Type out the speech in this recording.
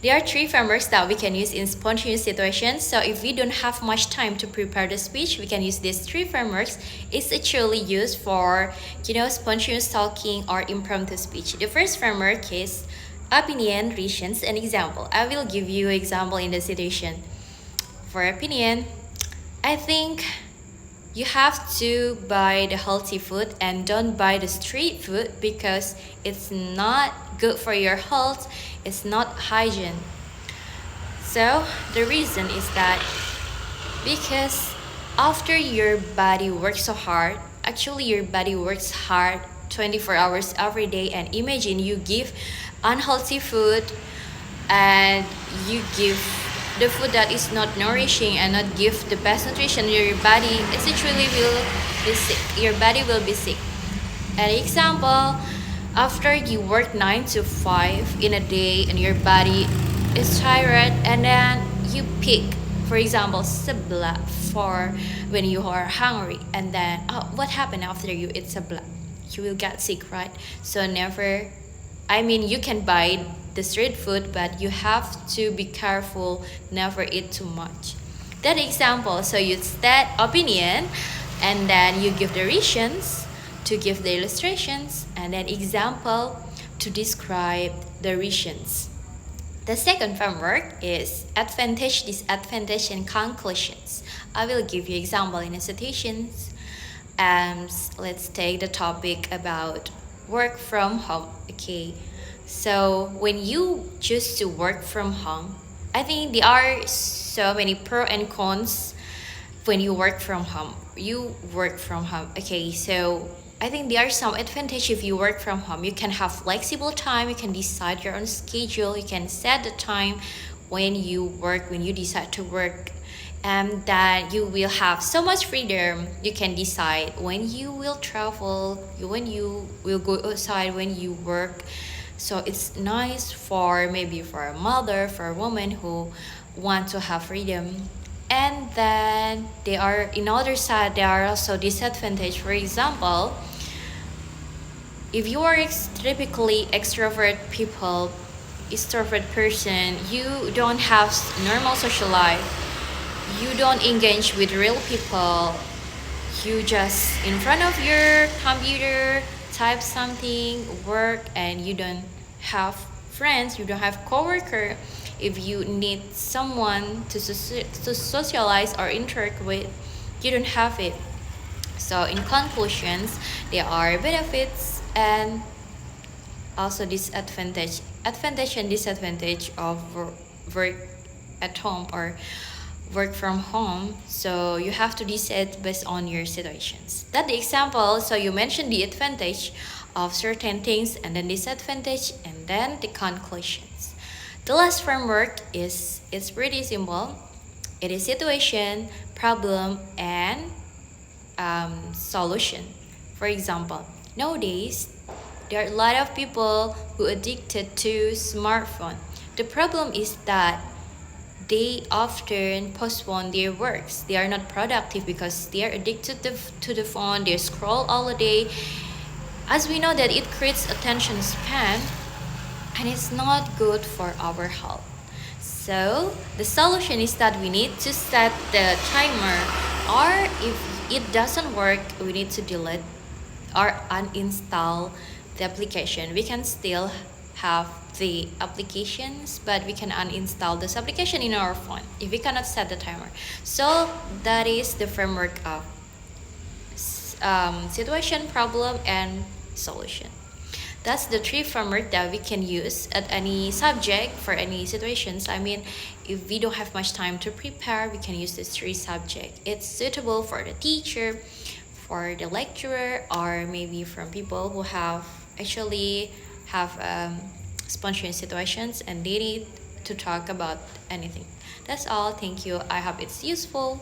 There are three frameworks that we can use in spontaneous situations. So if we don't have much time to prepare the speech, we can use these three frameworks. It's actually used for, spontaneous talking or impromptu speech. The first framework is opinion, reasons, and example. I will give you an example in the situation. For opinion, I think you have to buy the healthy food and don't buy the street food because it's not good for your health, it's not hygiene. So the reason is that because after your body works so hard, actually your body works hard 24 hours every day, and imagine you give unhealthy food and you give the food that is not nourishing and not give the best nutrition to your body, essentially will be sick. Your body will be sick. An example, after you work 9 to 5 in a day and your body is tired, and then you pick, for example, seblak for when you are hungry, and then what happened after you eat seblak? You will get sick, right? So never, you can buy the street food, but you have to be careful, never eat too much. That example, so you state opinion, and then you give the reasons to give the illustrations, and then example to describe the reasons. The second framework is advantage, disadvantage, and conclusions. I will give you example in the citations. Let's take the topic about work from home. Okay, so when you choose to work from home, I think there are so many pros and cons when you work from home. Okay, so I think there are some advantage if you work from home. You can have flexible time, you can decide your own schedule, you can set the time when you decide to work, and that you will have so much freedom. You can decide when you will travel, when you will go outside, when you work. So it's nice for maybe for a mother, for a woman who want to have freedom. And then in other side, there are also disadvantage. For example, if you are typically extrovert person, you don't have normal social life, you don't engage with real people, you just in front of your computer type something, work, and you don't have friends, you don't have coworker. If you need someone to socialize or interact with, you don't have it. So in conclusions, there are benefits and also advantage and disadvantage of work at home or work from home. So you have to decide based on your situations. That the example, so you mentioned the advantage of certain things and then disadvantage and then the conclusions. The last framework it's pretty simple. It is situation, problem, and solution. For example, nowadays there are a lot of people who are addicted to smartphone. The problem is that they often postpone their works. They are not productive because they are addicted to the phone. They scroll all the day. As we know that it creates attention span, and it's not good for our health. So the solution is that we need to set the timer, or if it doesn't work, we need to delete or uninstall the application. We can still have the applications, but we can uninstall this application in our phone if we cannot set the timer. So that is the framework of situation, problem, and solution. That's the three framework that we can use at any subject for any situations. If we don't have much time to prepare, we can use these three subjects. It's suitable for the teacher, for the lecturer, or maybe from people who have spontaneous situations and they need to talk about anything. That's all. Thank you. I hope it's useful.